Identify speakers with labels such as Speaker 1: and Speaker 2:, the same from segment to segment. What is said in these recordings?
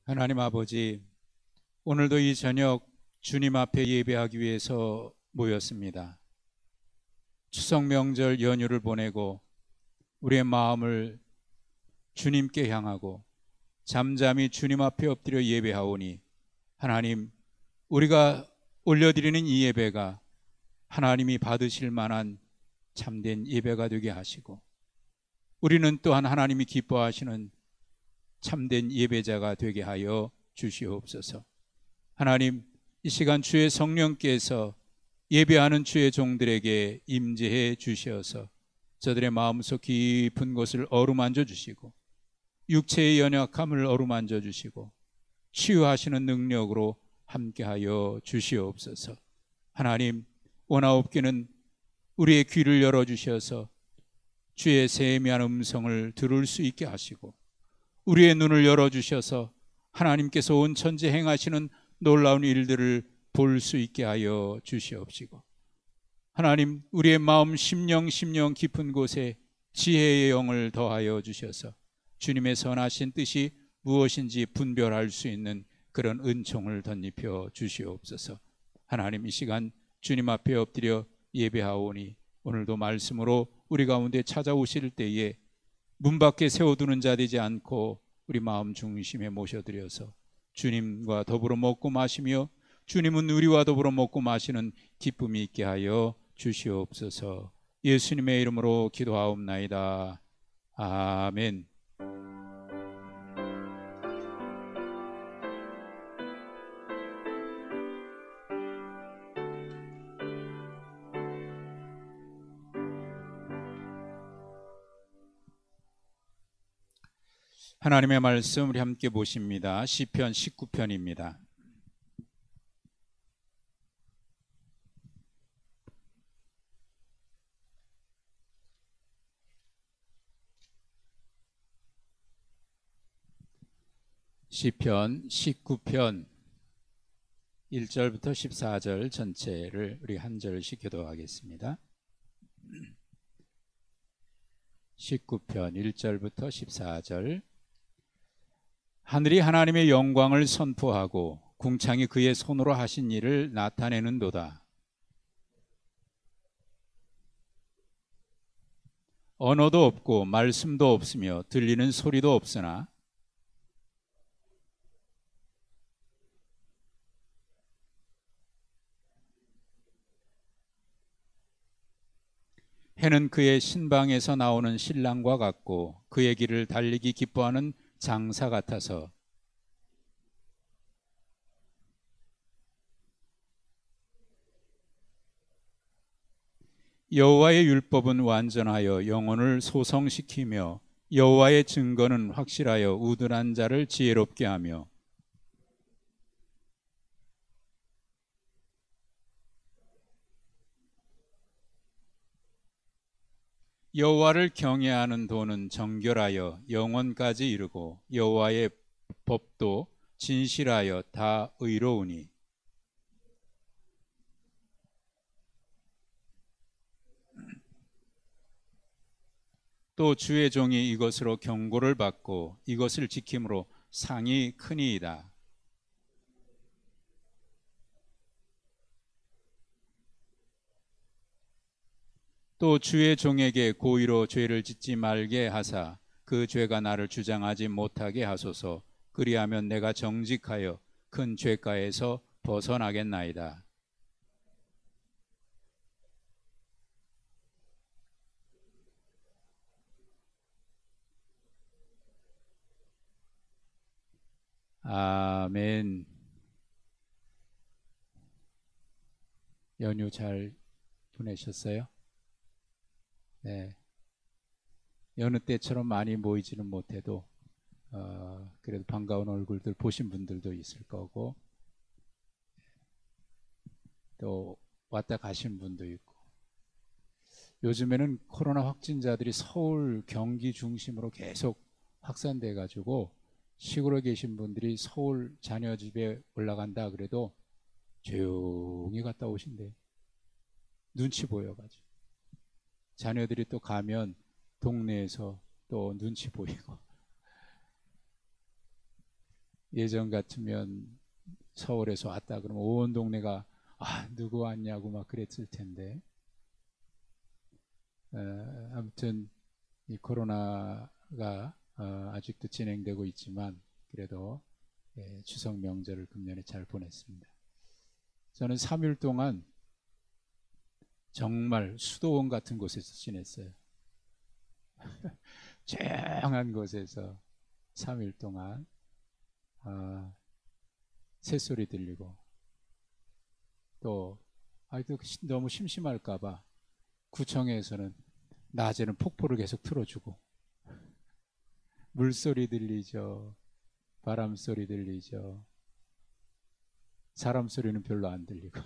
Speaker 1: 하나님 아버지, 오늘도 이 저녁 주님 앞에 예배하기 위해서 모였습니다. 추석 명절 연휴를 보내고 우리의 마음을 주님께 향하고 잠잠히 주님 앞에 엎드려 예배하오니, 하나님, 우리가 올려드리는 이 예배가 하나님이 받으실 만한 참된 예배가 되게 하시고, 우리는 또한 하나님이 기뻐하시는 참된 예배자가 되게 하여 주시옵소서. 하나님, 이 시간 주의 성령께서 예배하는 주의 종들에게 임재해 주시어서 저들의 마음속 깊은 곳을 어루만져 주시고, 육체의 연약함을 어루만져 주시고, 치유하시는 능력으로 함께하여 주시옵소서. 하나님, 원하옵기는 우리의 귀를 열어주셔서 주의 세미한 음성을 들을 수 있게 하시고, 우리의 눈을 열어주셔서 하나님께서 온 천지 행하시는 놀라운 일들을 볼 수 있게 하여 주시옵시고, 하나님, 우리의 마음 심령 깊은 곳에 지혜의 영을 더하여 주셔서 주님의 선하신 뜻이 무엇인지 분별할 수 있는 그런 은총을 덧입혀 주시옵소서. 하나님, 이 시간 주님 앞에 엎드려 예배하오니 오늘도 말씀으로 우리 가운데 찾아오실 때에 문 밖에 세워두는 자 되지 않고 우리 마음 중심에 모셔드려서 주님과 더불어 먹고 마시며 주님은 우리와 더불어 먹고 마시는 기쁨이 있게 하여 주시옵소서. 예수님의 이름으로 기도하옵나이다. 아멘. 하나님의 말씀 우리 함께 보십니다. 시편 19편입니다. 시편 19편 1절부터 14절 전체를 우리 한 절씩 교도하겠습니다. 19편 1절부터 14절. 하늘이 하나님의 영광을 선포하고 궁창이 그의 손으로 하신 일을 나타내는도다. 언어도 없고 말씀도 없으며 들리는 소리도 없으나 해는 그의 신방에서 나오는 신랑과 같고 그의 길을 달리기 기뻐하는 장사 같아서 여호와의 율법은 완전하여 영혼을 소성시키며 여호와의 증거는 확실하여 우둔한 자를 지혜롭게 하며 여호와를 경외하는 도는 정결하여 영원까지 이르고 여호와의 법도 진실하여 다 의로우니 또 주의 종이 이것으로 경고를 받고 이것을 지킴으로 상이 크니이다. 또 주의 종에게 고의로 죄를 짓지 말게 하사 그 죄가 나를 주장하지 못하게 하소서. 그리하면 내가 정직하여 큰 죄가에서 벗어나겠나이다. 아멘. 연휴 잘 보내셨어요? 네. 여느 때처럼 많이 모이지는 못해도 그래도 반가운 얼굴들 보신 분들도 있을 거고 또 왔다 가신 분도 있고, 요즘에는 코로나 확진자들이 서울 경기 중심으로 계속 확산돼 가지고 시골에 계신 분들이 서울 자녀 집에 올라간다 그래도 조용히 갔다 오신대. 눈치 보여가지고 자녀들이 또 가면 동네에서 또 눈치 보이고. 예전 같으면 서울에서 왔다 그러면 온 동네가 누구 왔냐고 막 그랬을 텐데, 아무튼 이 코로나가 아직도 진행되고 있지만 그래도 추석 명절을 금년에 잘 보냈습니다. 저는 3일 동안 정말 수도원 같은 곳에서 지냈어요. 조용한 곳에서 3일 동안 새소리 들리고, 또 너무 심심할까봐 구청에서는 낮에는 폭포를 계속 틀어주고, 물소리 들리죠, 바람소리 들리죠, 사람 소리는 별로 안 들리고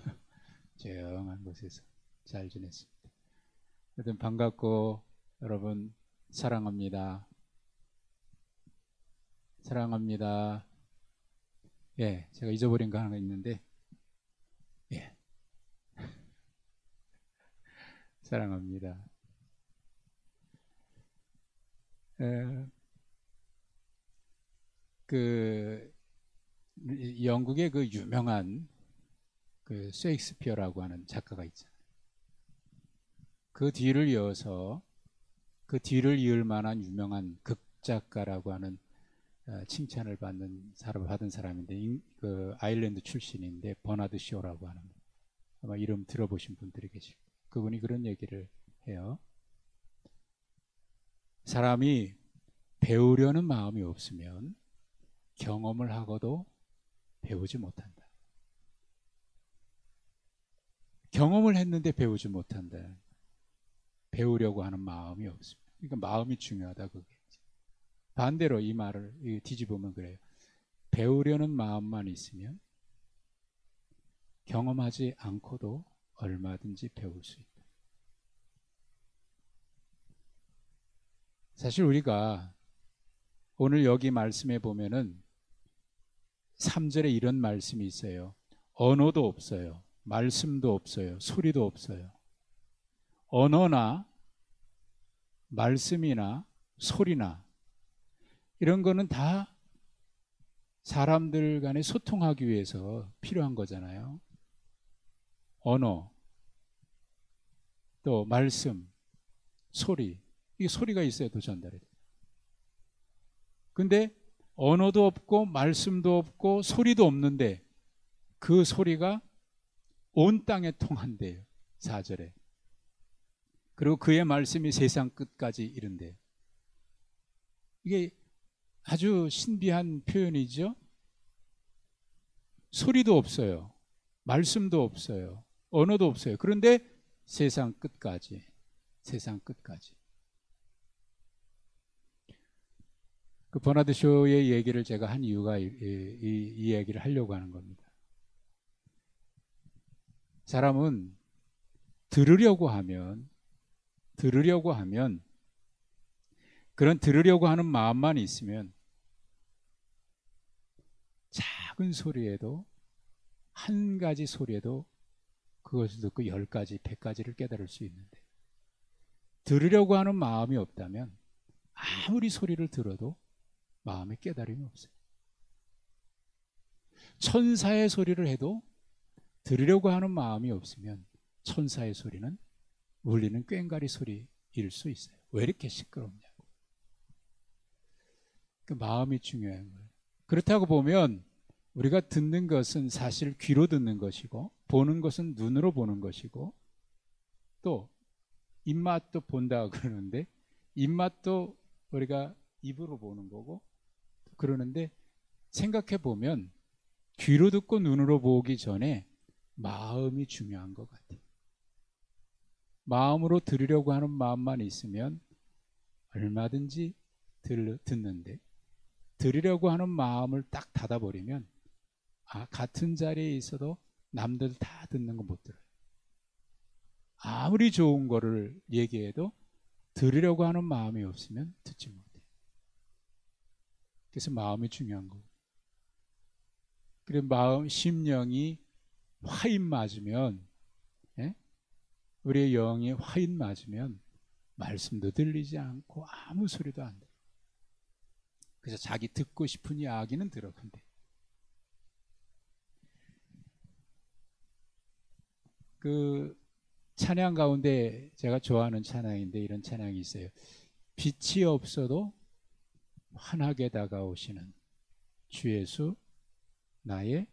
Speaker 1: 조용한 곳에서 잘 지냈습니다. 하여튼 반갑고 여러분 사랑합니다. 사랑합니다. 예, 제가 잊어버린 거 하나 있는데, 예, 사랑합니다. 영국의 그 유명한 그 셰익스피어라고 하는 작가가 있잖아요. 그 뒤를 이어서 그 뒤를 이을 만한 유명한 극작가라고 하는 칭찬을 받은 사람인데, 그 아일랜드 출신인데 버나드 쇼라고 하는, 아마 이름 들어보신 분들이 계실 거예요. 그분이 그런 얘기를 해요. 사람이 배우려는 마음이 없으면 경험을 하고도 배우지 못한다. 경험을 했는데 배우지 못한다. 배우려고 하는 마음이 없습니다. 그러니까 마음이 중요하다, 그게. 반대로 이 말을 뒤집으면 그래요. 배우려는 마음만 있으면 경험하지 않고도 얼마든지 배울 수 있다. 사실 우리가 오늘 여기 말씀에 보면은 3절에 이런 말씀이 있어요. 언어도 없어요. 말씀도 없어요. 소리도 없어요. 언어나 말씀이나 소리나 이런 거는 다 사람들 간에 소통하기 위해서 필요한 거잖아요. 언어, 또 말씀, 소리, 이게 소리가 있어야 또 전달이 돼요. 근데 언어도 없고 말씀도 없고 소리도 없는데 그 소리가 온 땅에 통한대요. 4절에. 그리고 그의 말씀이 세상 끝까지 이른대요. 이게 아주 신비한 표현이죠. 소리도 없어요. 말씀도 없어요. 언어도 없어요. 그런데 세상 끝까지, 세상 끝까지. 그 버나드 쇼의 얘기를 제가 한 이유가 이 얘기를 하려고 하는 겁니다. 사람은 들으려고 하면 그런 들으려고 하는 마음만 있으면 작은 소리에도, 한 가지 소리에도 그것을 듣고 10가지, 100가지를 깨달을 수 있는데, 들으려고 하는 마음이 없다면 아무리 소리를 들어도 마음에 깨달음이 없어요. 천사의 소리를 해도 들으려고 하는 마음이 없으면 천사의 소리는 울리는 꽹과리 소리일 수 있어요. 왜 이렇게 시끄럽냐고. 그 마음이 중요한 거예요. 그렇다고 보면 우리가 듣는 것은 사실 귀로 듣는 것이고, 보는 것은 눈으로 보는 것이고, 또 입맛도 본다 그러는데 입맛도 우리가 입으로 보는 거고 그러는데, 생각해 보면 귀로 듣고 눈으로 보기 전에 마음이 중요한 것 같아요. 마음으로 들으려고 하는 마음만 있으면 얼마든지 듣는데, 들으려고 하는 마음을 딱 닫아버리면 같은 자리에 있어도 남들 다 듣는 거 못 들어요. 아무리 좋은 거를 얘기해도 들으려고 하는 마음이 없으면 듣지 못해요. 그래서 마음이 중요한 거고, 그리고 마음, 심령이 화인 맞으면, 우리의 영이 화인 맞으면 말씀도 들리지 않고 아무 소리도 안 들어요. 그래서 자기 듣고 싶은 이야기는 들어. 근데 그 찬양 가운데 제가 좋아하는 찬양인데 이런 찬양이 있어요. 빛이 없어도 환하게 다가오시는 주 예수 나의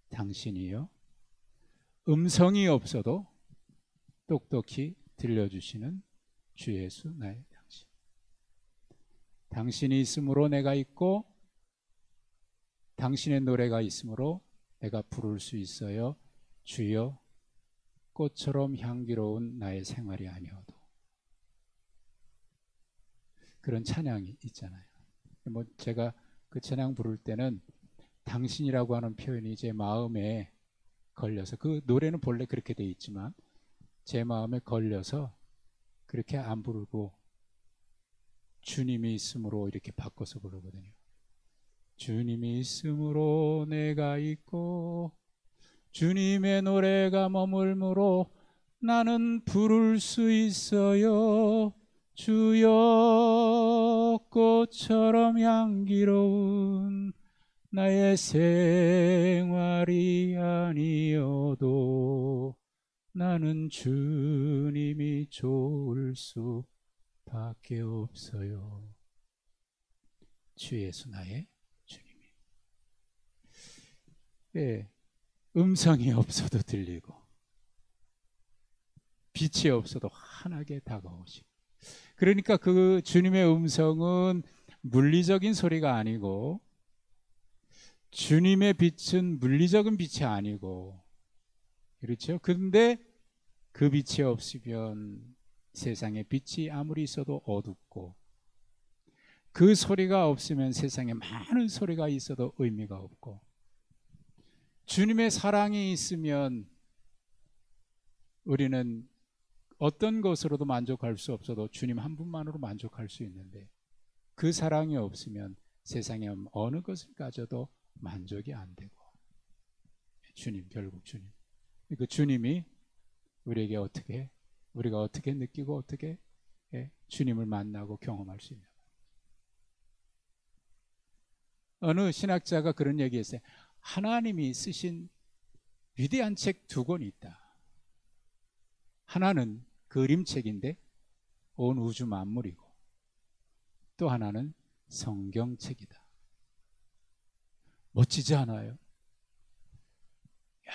Speaker 1: 당신이요. 음성이 없어도 똑똑히 들려주시는 주 예수 나의 당신. 당신이 있으므로 내가 있고 당신의 노래가 있으므로 내가 부를 수 있어요. 주여 꽃처럼 향기로운 나의 생활이 아니어도. 그런 찬양이 있잖아요. 뭐 제가 그 찬양 부를 때는 당신이라고 하는 표현이 제 마음에 걸려서, 그 노래는 본래 그렇게 돼 있지만 제 마음에 걸려서 그렇게 안 부르고 주님이 있으므로 이렇게 바꿔서 부르거든요. 주님이 있으므로 내가 있고 주님의 노래가 머물므로 나는 부를 수 있어요. 주여 꽃처럼 향기로운 나의 생활이 아니어도 나는 주님이 좋을 수밖에 없어요. 주 예수 나의 주님이. 예, 음성이 없어도 들리고 빛이 없어도 환하게 다가오시고. 그러니까 그 주님의 음성은 물리적인 소리가 아니고, 주님의 빛은 물리적인 빛이 아니고, 그렇죠? 근데 그 빛이 없으면 세상에 빛이 아무리 있어도 어둡고, 그 소리가 없으면 세상에 많은 소리가 있어도 의미가 없고, 주님의 사랑이 있으면 우리는 어떤 것으로도 만족할 수 없어도 주님 한 분만으로 만족할 수 있는데, 그 사랑이 없으면 세상에 어느 것을 가져도 만족이 안 되고, 주님, 결국 주님. 그 주님이 우리에게 우리가 어떻게 느끼고 어떻게 주님을 만나고 경험할 수 있냐. 어느 신학자가 그런 얘기했어요. 하나님이 쓰신 위대한 책 두 권이 있다. 하나는 그림책인데 온 우주 만물이고, 또 하나는 성경책이다. 멋지지 않아요? 야,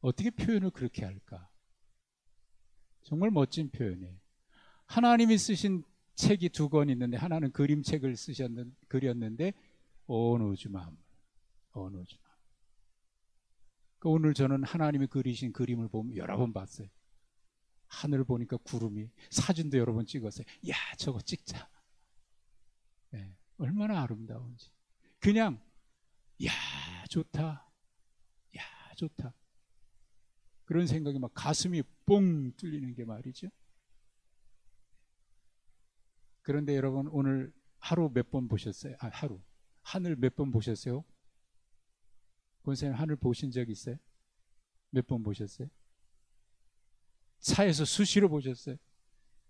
Speaker 1: 어떻게 표현을 그렇게 할까? 정말 멋진 표현이에요. 하나님이 쓰신 책이 두 권 있는데, 하나는 그림책을 그렸는데 온 우주 만물, 온 우주 만물. 오늘 저는 하나님이 그리신 그림을 보면 여러 번 봤어요. 하늘을 보니까 구름이, 사진도 여러 번 찍었어요. 야, 저거 찍자. 네, 얼마나 아름다운지. 그냥 야, 좋다. 야, 좋다. 그런 생각이 막 가슴이 뻥 뚫리는 게 말이죠. 그런데 여러분, 오늘 하루 몇 번 보셨어요? 하루. 하늘 몇 번 보셨어요? 권사님, 하늘 보신 적 있어요? 몇 번 보셨어요? 차에서 수시로 보셨어요?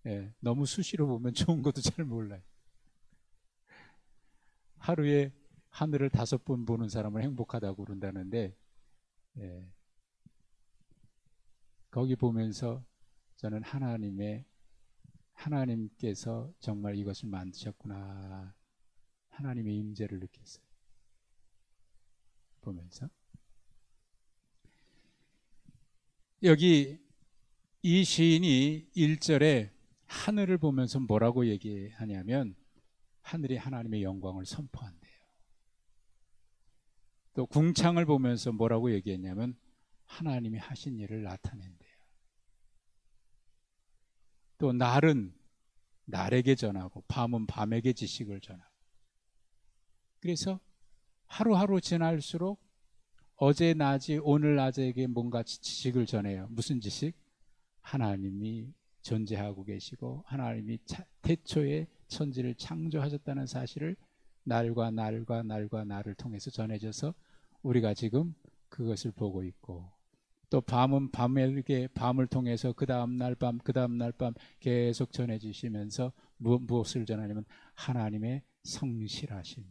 Speaker 1: 네, 너무 수시로 보면 좋은 것도 잘 몰라요. 하루에 하늘을 5번 보는 사람을 행복하다고 그런다는데, 거기 보면서 저는 하나님께서 정말 이것을 만드셨구나, 하나님의 임재를 느꼈어요. 보면서 여기 이 시인이 1절에 하늘을 보면서 뭐라고 얘기하냐면, 하늘이 하나님의 영광을 선포한대요. 또 궁창을 보면서 뭐라고 얘기했냐면, 하나님이 하신 일을 나타낸대요. 또 날은 날에게 전하고 밤은 밤에게 지식을 전하고. 그래서 하루하루 지날수록 어제 낮이 오늘 낮에게 뭔가 지식을 전해요. 무슨 지식? 하나님이 존재하고 계시고 하나님이 태초에 천지를 창조하셨다는 사실을 날과 날을 통해서 전해져서 우리가 지금 그것을 보고 있고, 또 밤은 밤을 통해서 그 다음날 밤 계속 전해주시면서 무엇을 전하냐면 하나님의 성실하심,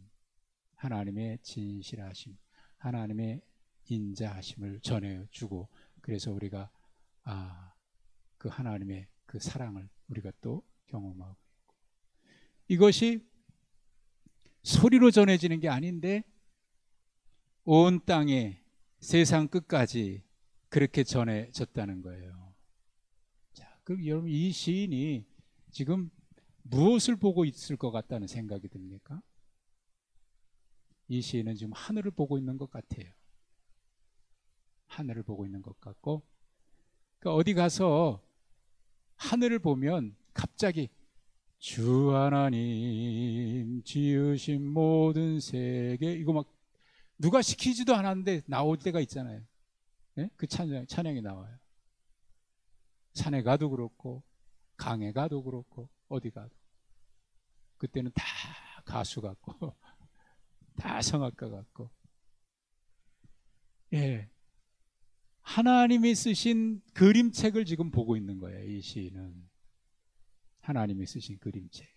Speaker 1: 하나님의 진실하심, 하나님의 인자하심을 전해주고, 그래서 우리가 그 하나님의 그 사랑을 우리가 또 경험하고 있고, 이것이 소리로 전해지는 게 아닌데 온 땅에 세상 끝까지 그렇게 전해졌다는 거예요. 자, 그럼 여러분, 이 시인이 지금 무엇을 보고 있을 것 같다는 생각이 듭니까? 이 시인은 지금 하늘을 보고 있는 것 같아요. 하늘을 보고 있는 것 같고, 그러니까 어디 가서 하늘을 보면 갑자기 주 하나님 지으신 모든 세계, 이거 막 누가 시키지도 않았는데 나올 때가 있잖아요. 네? 그 찬양이 나와요. 산에 가도 그렇고 강에 가도 그렇고 어디 가도. 그때는 다 가수 같고 다 성악가 같고, 예, 하나님이 쓰신 그림책을 지금 보고 있는 거예요. 이 시인은 하나님이 쓰신 그림책.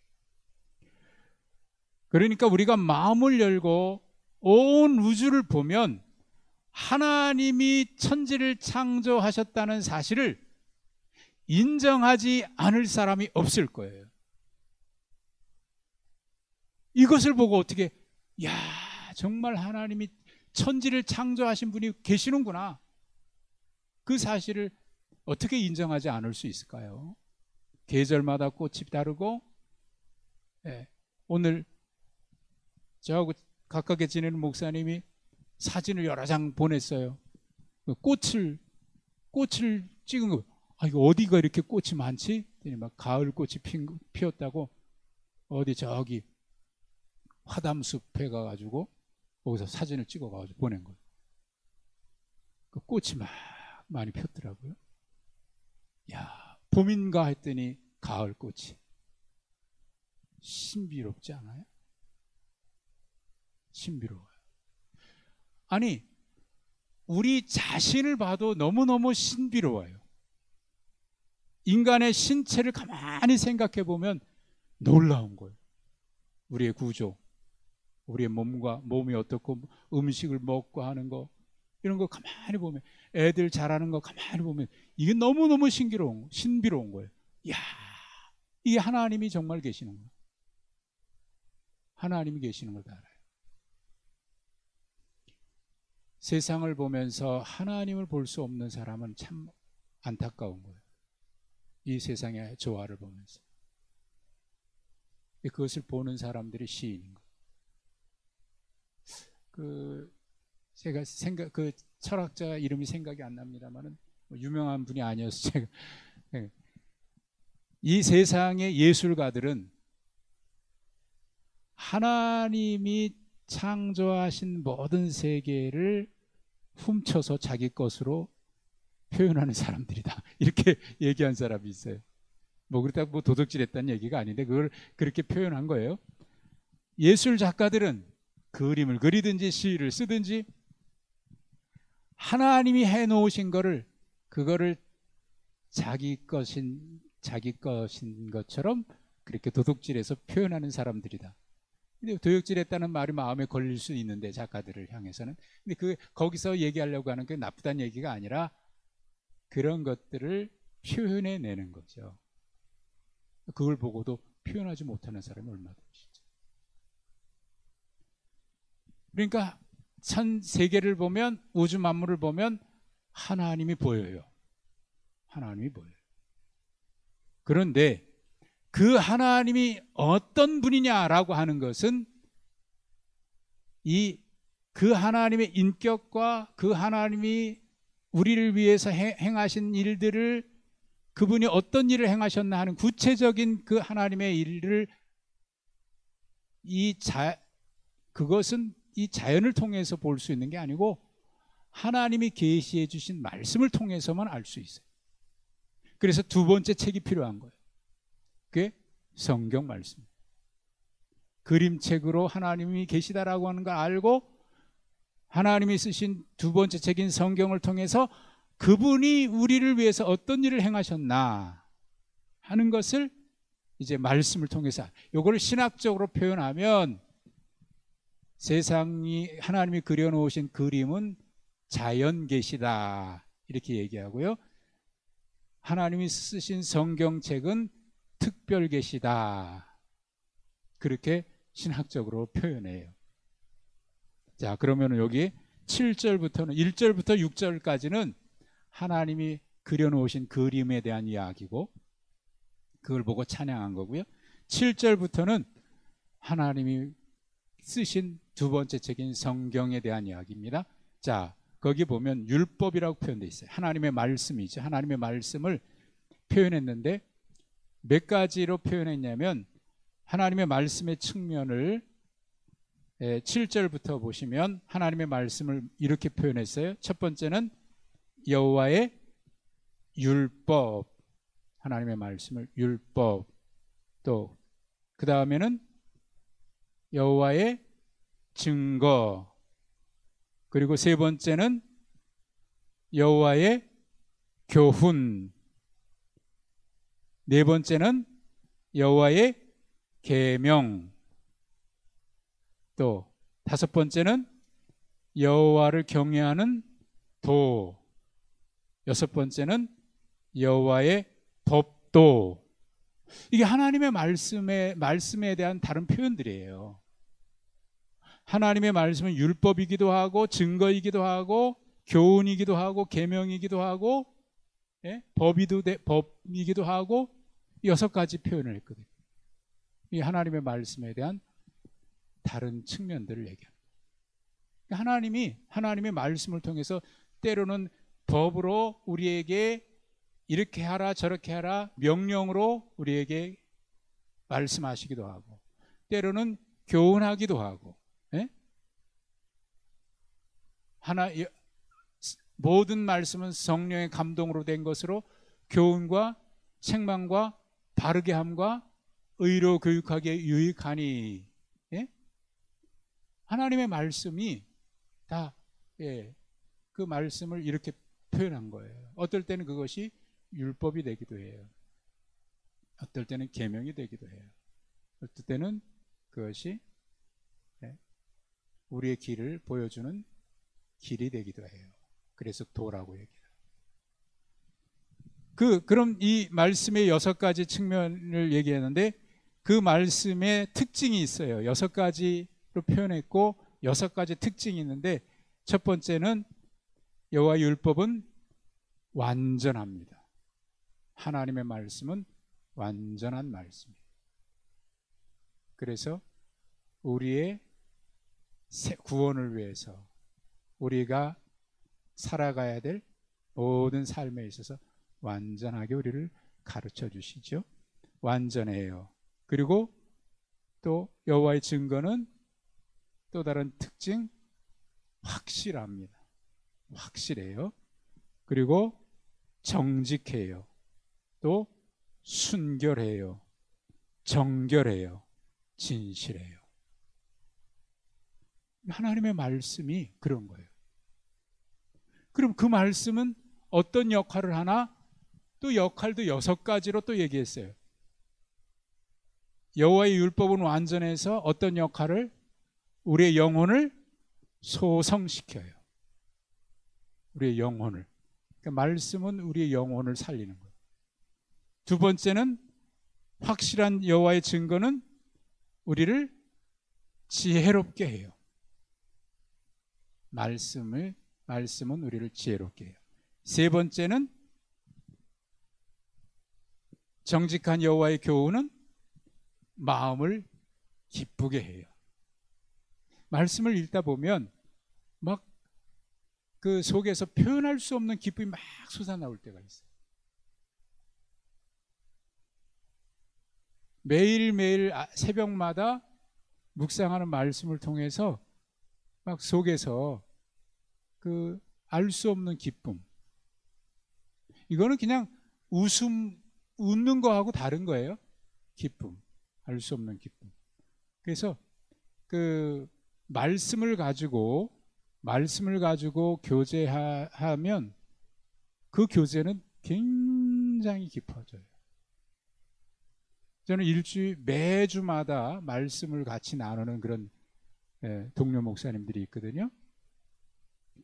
Speaker 1: 그러니까 우리가 마음을 열고 온 우주를 보면 하나님이 천지를 창조하셨다는 사실을 인정하지 않을 사람이 없을 거예요. 이것을 보고 어떻게, 야, 정말 하나님이 천지를 창조하신 분이 계시는구나, 그 사실을 어떻게 인정하지 않을 수 있을까요? 계절마다 꽃이 다르고, 예, 오늘 저하고 가깝게 지내는 목사님이 사진을 여러 장 보냈어요. 꽃을 찍은 거. 이거 어디가 이렇게 꽃이 많지? 막 가을 꽃이 피었다고 어디 저기 화담숲에 가가지고 거기서 사진을 찍어가지고 보낸 거예요. 그 꽃이 막 많이 폈더라고요. 야, 봄인가 했더니 가을 꽃이. 신비롭지 않아요? 신비로워요. 아니, 우리 자신을 봐도 너무너무 신비로워요. 인간의 신체를 가만히 생각해 보면 놀라운 거예요. 우리의 구조, 우리의 몸이 어떻고, 음식을 먹고 하는 거, 이런 거 가만히 보면, 애들 자라는 거 가만히 보면 이게 너무너무 신비로운 거예요. 이야, 이게 하나님이 정말 계시는 거예요. 하나님이 계시는 걸 다 알아요. 세상을 보면서 하나님을 볼 수 없는 사람은 참 안타까운 거예요. 이 세상의 조화를 보면서. 그것을 보는 사람들이 시인인 거예요. 제가 그 철학자 이름이 생각이 안 납니다만은 유명한 분이 아니어서 제가, 이 세상의 예술가들은 하나님이 창조하신 모든 세계를 훔쳐서 자기 것으로 표현하는 사람들이다, 이렇게 얘기한 사람이 있어요. 그렇다고 뭐 도둑질했다는 얘기가 아닌데 그걸 그렇게 표현한 거예요. 예술 작가들은 그림을 그리든지 시를 쓰든지 하나님이 해놓으신 그거를 자기 것인 것처럼 그렇게 도둑질해서 표현하는 사람들이다. 근데 도둑질했다는 말이 마음에 걸릴 수 있는데, 작가들을 향해서는. 근데 거기서 얘기하려고 하는 게 나쁘다는 얘기가 아니라 그런 것들을 표현해내는 거죠. 그걸 보고도 표현하지 못하는 사람이 얼마나 되시죠. 그러니까 세계를 보면, 우주 만물을 보면 하나님이 보여요. 하나님이 보여요. 그런데 그 하나님이 어떤 분이냐라고 하는 것은 그 하나님의 인격과 그 하나님이 우리를 위해서 행하신 일들을, 그분이 어떤 일을 행하셨나 하는 구체적인 그 하나님의 일을, 그것은 이 자연을 통해서 볼 수 있는 게 아니고 하나님이 계시해 주신 말씀을 통해서만 알 수 있어요. 그래서 두 번째 책이 필요한 거예요. 그게 성경 말씀. 그림책으로 하나님이 계시다라고 하는 걸 알고 하나님이 쓰신 두 번째 책인 성경을 통해서 그분이 우리를 위해서 어떤 일을 행하셨나 하는 것을 이제 말씀을 통해서, 이걸 신학적으로 표현하면 세상이, 하나님이 그려놓으신 그림은 자연 계시다 이렇게 얘기하고요. 하나님이 쓰신 성경책은 특별 계시다 그렇게 신학적으로 표현해요. 자, 그러면 여기 7절부터는 1절부터 6절까지는 하나님이 그려놓으신 그림에 대한 이야기고 그걸 보고 찬양한 거고요. 7절부터는 하나님이 쓰신 두 번째 책인 성경에 대한 이야기입니다. 자, 거기 보면 율법이라고 표현되어 있어요. 하나님의 말씀이죠. 하나님의 말씀을 표현했는데 몇 가지로 표현했냐면 하나님의 말씀의 측면을 7절부터 보시면 하나님의 말씀을 이렇게 표현했어요. 첫 번째는 여호와의 율법, 하나님의 말씀을 율법, 또 그 다음에는 여호와의 증거, 그리고 세 번째는 여호와의 교훈, 네 번째는 여호와의 계명, 또 다섯 번째는 여호와를 경외하는 도, 여섯 번째는 여호와의 법도. 이게 하나님의 말씀에 대한 다른 표현들이에요. 하나님의 말씀은 율법이기도 하고 증거이기도 하고 교훈이기도 하고 계명이기도 하고 법이기도 하고 6가지 표현을 했거든요. 이 하나님의 말씀에 대한 다른 측면들을 얘기합니다. 하나님의 말씀을 통해서 때로는 법으로 우리에게 이렇게 하라 저렇게 하라 명령으로 우리에게 말씀하시기도 하고 때로는 교훈하기도 하고 모든 말씀은 성령의 감동으로 된 것으로 교훈과 책망과 바르게 함과 의로 교육하기에 유익하니. 하나님의 말씀이 다 그 말씀을 이렇게 표현한 거예요. 어떨 때는 그것이 율법이 되기도 해요. 어떨 때는 계명이 되기도 해요. 어떨 때는 그것이 우리의 길을 보여주는 길이 되기도 해요. 그래서 도라고 얘기해요. 그럼 이 말씀의 6가지 측면을 얘기했는데 그 말씀의 특징이 있어요. 6가지로 표현했고 6가지 특징이 있는데 첫 번째는 여호와의 율법은 완전합니다. 하나님의 말씀은 완전한 말씀이에요. 그래서 우리의 구원을 위해서 우리가 살아가야 될 모든 삶에 있어서 완전하게 우리를 가르쳐 주시죠. 완전해요. 그리고 또 여호와의 증거는 또 다른 특징, 확실합니다. 확실해요. 그리고 정직해요. 또 순결해요. 정결해요. 진실해요. 하나님의 말씀이 그런 거예요. 그럼 그 말씀은 어떤 역할을 하나? 또 역할도 6가지로 또 얘기했어요. 여호와의 율법은 완전해서 어떤 역할을? 우리의 영혼을 소성시켜요. 우리의 영혼을. 그러니까 말씀은 우리의 영혼을 살리는 거예요. 두 번째는 확실한 여호와의 증거는 우리를 지혜롭게 해요. 말씀은 우리를 지혜롭게 해요. 세 번째는 정직한 여호와의 교훈은 마음을 기쁘게 해요. 말씀을 읽다 보면 막 그 속에서 표현할 수 없는 기쁨이 막 솟아나올 때가 있어요. 매일매일 새벽마다 묵상하는 말씀을 통해서 막 속에서 그 알 수 없는 기쁨. 이거는 그냥 웃는 거하고 다른 거예요. 기쁨. 알 수 없는 기쁨. 그래서 그 말씀을 가지고 교제하면 그 교제는 굉장히 깊어져요. 저는 매주마다 말씀을 같이 나누는 그런 동료 목사님들이 있거든요.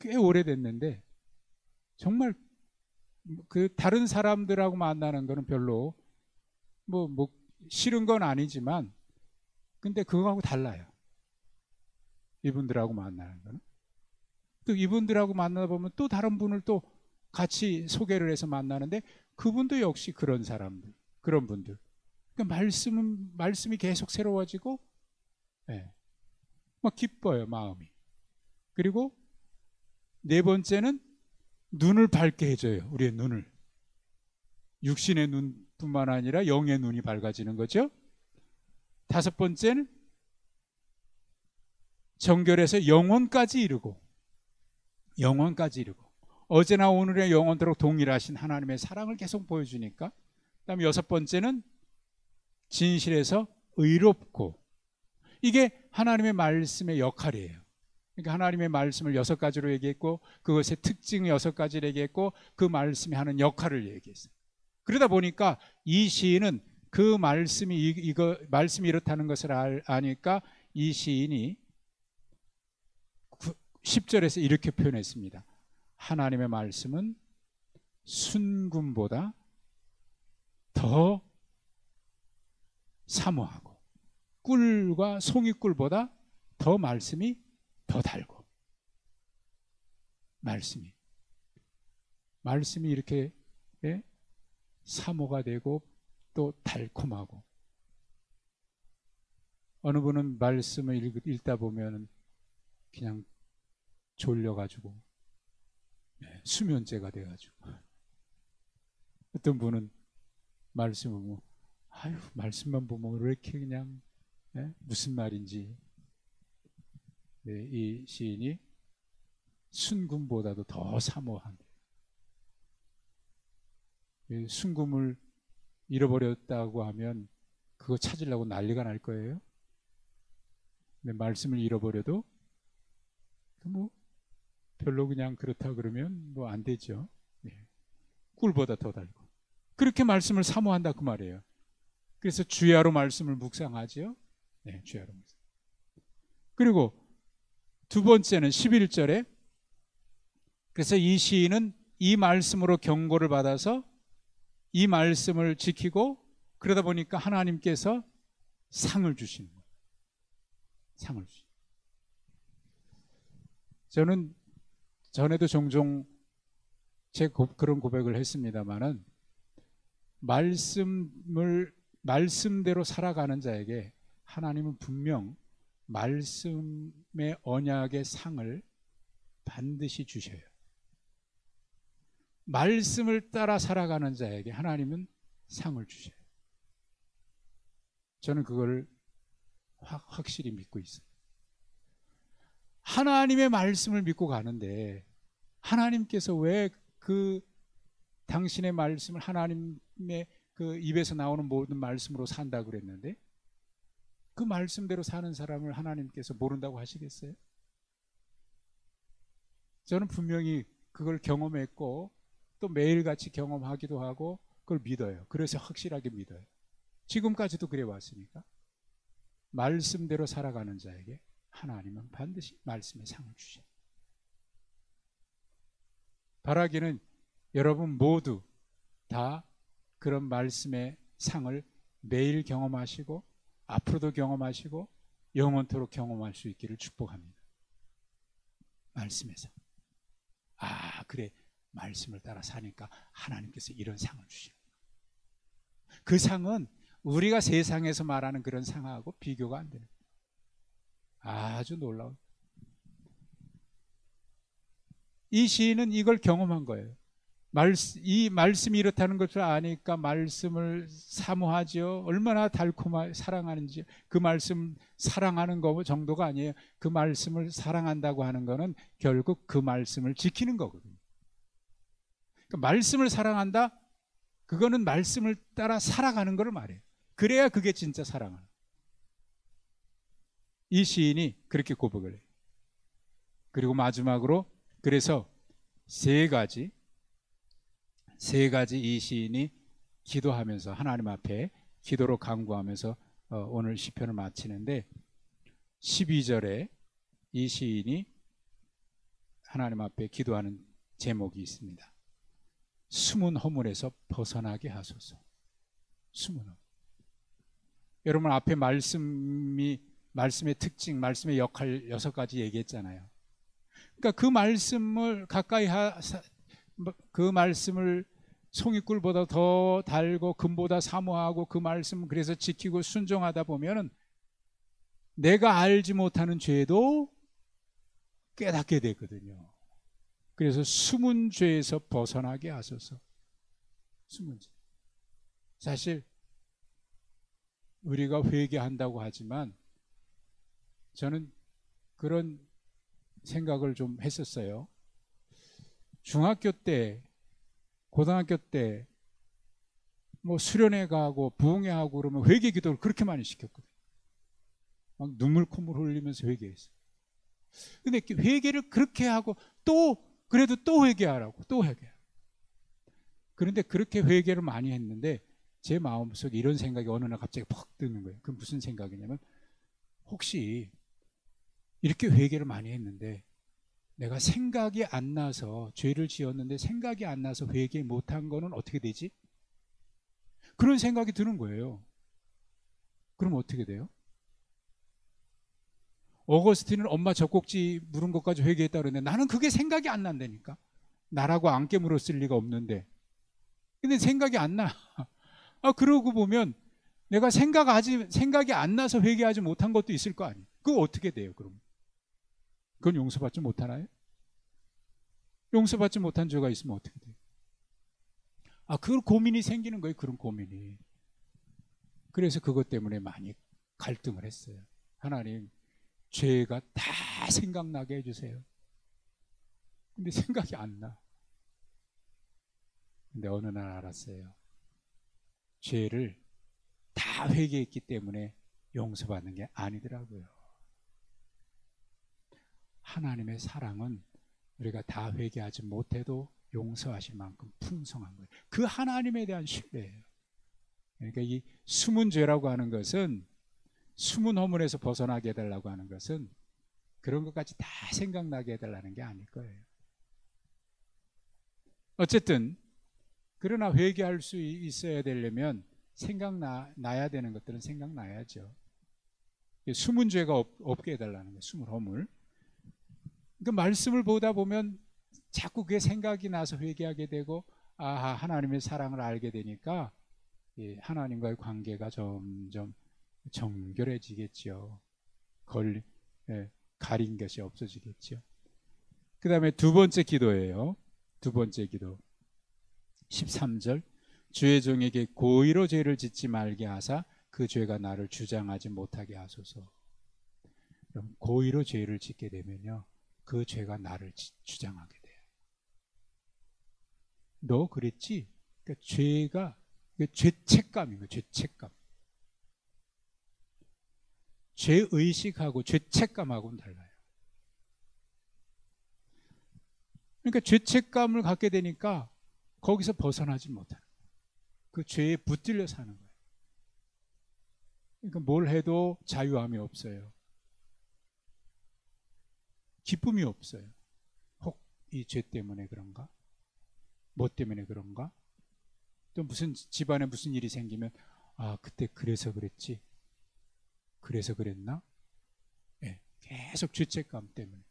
Speaker 1: 꽤 오래됐는데 정말 그 다른 사람들하고 만나는 거는 별로 뭐 싫은 건 아니지만 근데 그거하고 달라요. 이분들하고 만나는 거는. 또 이분들하고 만나보면 또 다른 분을 또 같이 소개를 해서 만나는데 그분도 역시 그런 사람들, 그런 분들. 그러니까 말씀이 계속 새로워지고, 예, 막 기뻐요, 마음이. 그리고 네 번째는 눈을 밝게 해줘요, 우리의 눈을. 육신의 눈뿐만 아니라 영의 눈이 밝아지는 거죠. 다섯 번째는 정결해서 영혼까지 이루고, 어제나 오늘의 영원토록 동일하신 하나님의 사랑을 계속 보여주니까. 그다음에 여섯 번째는 진실해서 의롭고. 이게 하나님의 말씀의 역할이에요. 그러니까 하나님의 말씀을 6가지로 얘기했고 그것의 특징 6가지를 얘기했고 그 말씀이 하는 역할을 얘기했어요. 그러다 보니까 이 시인은 그 말씀이 이렇다는 것을 아니까 이 시인이 10절에서 이렇게 표현했습니다. 하나님의 말씀은 순금보다 더 사모하고 꿀과 송이꿀보다 더 말씀이 더 달고. 말씀이 이렇게 사모가 되고 또 달콤하고. 어느 분은 말씀을 읽다 보면 그냥 졸려가지고 수면제가 돼가지고, 어떤 분은 말씀을 보면 말씀만 보면 왜 이렇게 그냥 무슨 말인지. 이 시인이 순금보다도 더 사모한, 순금을 잃어버렸다고 하면 그거 찾으려고 난리가 날 거예요. 근데 말씀을 잃어버려도 뭐 별로 그냥 그렇다 그러면 뭐 안 되죠. 꿀보다 더 달고. 그렇게 말씀을 사모한다 그 말이에요. 그래서 주야로 말씀을 묵상하지요. 주야로 묵상. 그리고 두 번째는 11절에, 그래서 이 시인은 이 말씀으로 경고를 받아서 이 말씀을 지키고, 그러다 보니까 하나님께서 상을 주시는 거예요. 상을 주시는 거예요. 저는 전에도 종종 그런 고백을 했습니다마는, 말씀대로 살아가는 자에게 하나님은 분명 말씀의 언약의 상을 반드시 주셔요. 말씀을 따라 살아가는 자에게 하나님은 상을 주셔요. 저는 그걸 확실히 믿고 있어요. 하나님의 말씀을 믿고 가는데 하나님께서 왜 당신의 말씀을 하나님의 그 입에서 나오는 모든 말씀으로 산다 그랬는데 그 말씀대로 사는 사람을 하나님께서 모른다고 하시겠어요? 저는 분명히 그걸 경험했고 또 매일같이 경험하기도 하고 그걸 믿어요. 그래서 확실하게 믿어요. 지금까지도 그래 왔으니까. 말씀대로 살아가는 자에게 하나님은 반드시 말씀의 상을 주셔요. 바라기는 여러분 모두 다 그런 말씀의 상을 매일 경험하시고 앞으로도 경험하시고 영원토록 경험할 수 있기를 축복합니다. 말씀의 상. 그래, 말씀을 따라 사니까 하나님께서 이런 상을 주시는 거예요. 그 상은 우리가 세상에서 말하는 그런 상하고 비교가 안 되는 거예요. 아주 놀라운. 이 시인은 이걸 경험한 거예요. 이 말씀이 이렇다는 것을 아니까 말씀을 사모하지요. 얼마나 달콤하게 사랑하는지. 그 말씀 사랑하는 거 정도가 아니에요. 그 말씀을 사랑한다고 하는 거는 결국 그 말씀을 지키는 거거든요. 그러니까 말씀을 사랑한다? 그거는 말씀을 따라 살아가는 걸 말해요. 그래야 그게 진짜 사랑하는 거예요. 이 시인이 그렇게 고백을 해요. 그리고 마지막으로 그래서 세 가지 이 시인이 기도하면서 하나님 앞에 기도로 간구하면서 오늘 시편을 마치는데 12절에 이 시인이 하나님 앞에 기도하는 제목이 있습니다. 숨은 허물에서 벗어나게 하소서. 숨은 허물. 여러분 앞에 말씀의 특징, 말씀의 역할 6가지 얘기했잖아요. 그러니까 그 말씀을 그 말씀을 송이꿀보다 더 달고 금보다 사모하고 그 말씀 그래서 지키고 순종하다 보면은 내가 알지 못하는 죄도 깨닫게 되거든요. 그래서 숨은 죄에서 벗어나게 하소서. 숨은 죄. 사실 우리가 회개한다고 하지만 저는 그런 생각을 좀 했었어요. 중학교 때, 고등학교 때 뭐 수련회 가고 부흥회 하고 그러면 회개 기도를 그렇게 많이 시켰거든요. 막 눈물 콧물 흘리면서 회개했어요. 근데 회개를 그렇게 하고 그래도 또 회개하라고, 또 회개하라고. 그런데 그렇게 회개를 많이 했는데 제 마음속에 이런 생각이 어느 날 갑자기 퍽 드는 거예요. 그건 무슨 생각이냐면 혹시 이렇게 회개를 많이 했는데 내가 생각이 안 나서 죄를 지었는데 생각이 안 나서 회개 못한 거는 어떻게 되지? 그런 생각이 드는 거예요. 그럼 어떻게 돼요? 어거스틴은 엄마 젖꼭지 물은 것까지 회개했다 그러는데 나는 그게 생각이 안 난다니까. 나라고 안 깨물었을 리가 없는데. 근데 생각이 안 나. 그러고 보면 내가 생각이 안 나서 회개하지 못한 것도 있을 거 아니에요. 그거 어떻게 돼요, 그럼? 그건 용서받지 못하나요? 용서받지 못한 죄가 있으면 어떻게 돼요? 그 고민이 생기는 거예요, 그런 고민이. 그래서 그것 때문에 많이 갈등을 했어요. 하나님, 죄가 다 생각나게 해주세요. 근데 생각이 안 나. 근데 어느 날 알았어요. 죄를 다 회개했기 때문에 용서받는 게 아니더라고요. 하나님의 사랑은 우리가 다 회개하지 못해도 용서하실 만큼 풍성한 거예요. 그 하나님에 대한 신뢰예요. 그러니까 이 숨은 죄라고 하는 것은, 숨은 허물에서 벗어나게 해달라고 하는 것은 그런 것까지 다 생각나게 해달라는 게 아닐 거예요. 어쨌든 그러나 회개할 수 있어야 되려면 생각나야 되는 것들은 생각나야죠. 숨은 죄가 없게 해달라는 거예요. 숨은 허물. 그 말씀을 보다 보면 자꾸 그게 생각이 나서 회개하게 되고 하나님의 사랑을 알게 되니까 하나님과의 관계가 점점 정결해지겠죠. 가린 것이 없어지겠죠. 그 다음에 두 번째 기도예요. 두 번째 기도 13절 주의 종에게 고의로 죄를 짓지 말게 하사 그 죄가 나를 주장하지 못하게 하소서. 그럼 고의로 죄를 짓게 되면요, 그 죄가 나를 주장하게 돼요. 너 그랬지? 그러니까 죄가 죄책감인 거예요. 죄책감. 죄의식하고 죄책감하고는 달라요. 그러니까 죄책감을 갖게 되니까 거기서 벗어나지 못하는 거예요. 그 죄에 붙들려 사는 거예요. 그러니까 뭘 해도 자유함이 없어요. 기쁨이 없어요. 혹 이 죄 때문에 그런가? 뭐 때문에 그런가? 또 무슨 집안에 무슨 일이 생기면 그때 그래서 그랬지? 그래서 그랬나? 계속 죄책감 때문에.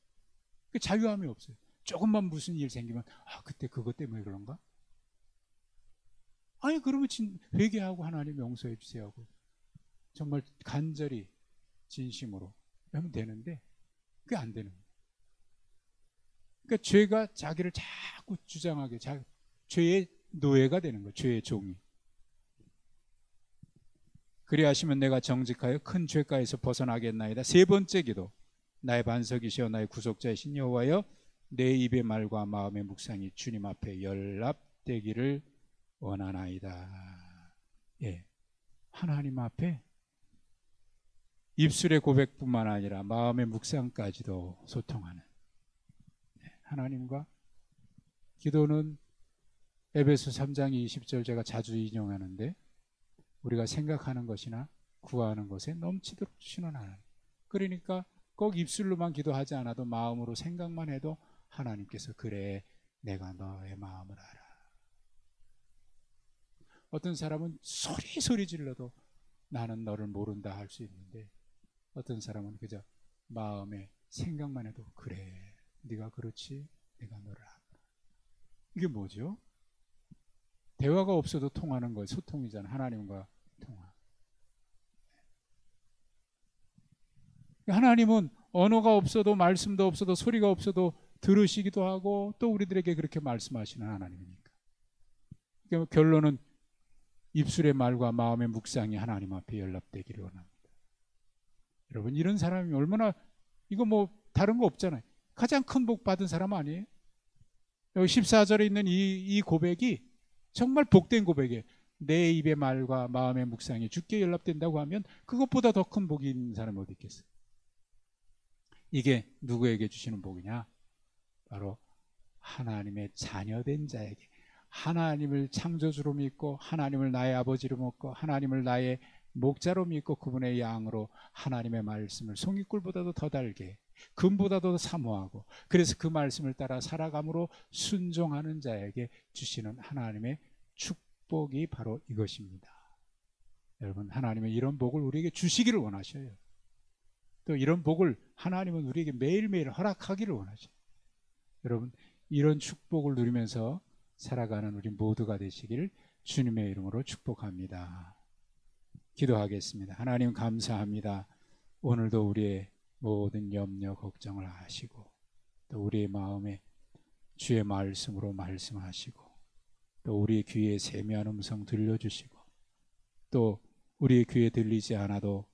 Speaker 1: 그 자유함이 없어요. 조금만 무슨 일 생기면 그때 그것 때문에 그런가? 그러면 회개하고 하나님 용서해 주세요 하고 정말 간절히 진심으로 하면 되는데 그게 안 되는 거예요. 그러니까 죄가 자기를 자꾸 주장하게, 죄의 노예가 되는 거예요. 죄의 종이. 그리하시면 내가 정직하여 큰 죄가에서 벗어나겠나이다. 세 번째 기도. 나의 반석이시여 나의 구속자이신 여호와여, 내 입의 말과 마음의 묵상이 주님 앞에 연락되기를 원하나이다. 하나님 앞에 입술의 고백뿐만 아니라 마음의 묵상까지도 소통하는 하나님과. 기도는 에베소 3장 20절 제가 자주 인용하는데, 우리가 생각하는 것이나 구하는 것에 넘치도록 주시는 하나님. 그러니까 꼭 입술로만 기도하지 않아도 마음으로 생각만 해도 하나님께서 그래 내가 너의 마음을 알아. 어떤 사람은 소리 질러도 나는 너를 모른다 할 수 있는데 어떤 사람은 그저 마음에 생각만 해도 그래 네가 그렇지 내가 너를 알아. 이게 뭐죠? 대화가 없어도 통하는 거 소통이잖아. 하나님과 통화. 하나님은 언어가 없어도 말씀도 없어도 소리가 없어도 들으시기도 하고 또 우리들에게 그렇게 말씀하시는 하나님이니까. 그러니까 결론은 입술의 말과 마음의 묵상이 하나님 앞에 연락되기를 원합니다. 여러분 이런 사람이 얼마나 이거 뭐 다른 거 없잖아요. 가장 큰 복 받은 사람 아니에요? 여기 14절에 있는 이 고백이 정말 복된 고백이에요. 내 입의 말과 마음의 묵상이 주께 연락된다고 하면 그것보다 더 큰 복이 있는 사람이 어디 있겠어요? 이게 누구에게 주시는 복이냐? 바로 하나님의 자녀된 자에게, 하나님을 창조주로 믿고 하나님을 나의 아버지로 믿고 하나님을 나의 목자로 믿고 그분의 양으로 하나님의 말씀을 송이꿀보다도 더 달게 금보다도 사모하고 그래서 그 말씀을 따라 살아감으로 순종하는 자에게 주시는 하나님의 축복이 바로 이것입니다. 여러분 하나님은 이런 복을 우리에게 주시기를 원하셔요. 또 이런 복을 하나님은 우리에게 매일매일 허락하기를 원하셔요. 여러분 이런 축복을 누리면서 살아가는 우리 모두가 되시기를 주님의 이름으로 축복합니다. 기도하겠습니다. 하나님 감사합니다. 오늘도 우리의 모든 염려 걱정을 아시고 또 우리의 마음에 주의 말씀으로 말씀하시고 또 우리의 귀에 세미한 음성 들려주시고 또 우리의 귀에 들리지 않아도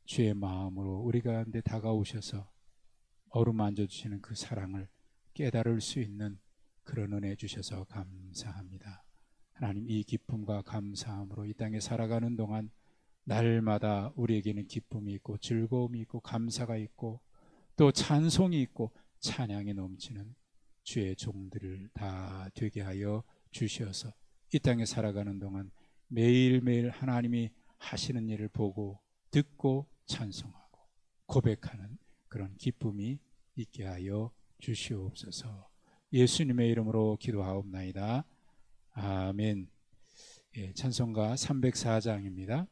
Speaker 1: 주의 마음으로 우리 가운데 다가오셔서 어루만져 주시는 그 사랑을 깨달을 수 있는 그런 은혜 주셔서 감사합니다. 하나님 이 기쁨과 감사함으로 이 땅에 살아가는 동안 날마다 우리에게는 기쁨이 있고 즐거움이 있고 감사가 있고 또 찬송이 있고 찬양이 넘치는 주의 종들을 다 되게 하여 주시어서 이 땅에 살아가는 동안 매일매일 하나님이 하시는 일을 보고 듣고 찬송하고 고백하는 그런 기쁨이 있게 하여 주시옵소서. 예수님의 이름으로 기도하옵나이다. 아멘. 예, 찬송가 304장입니다.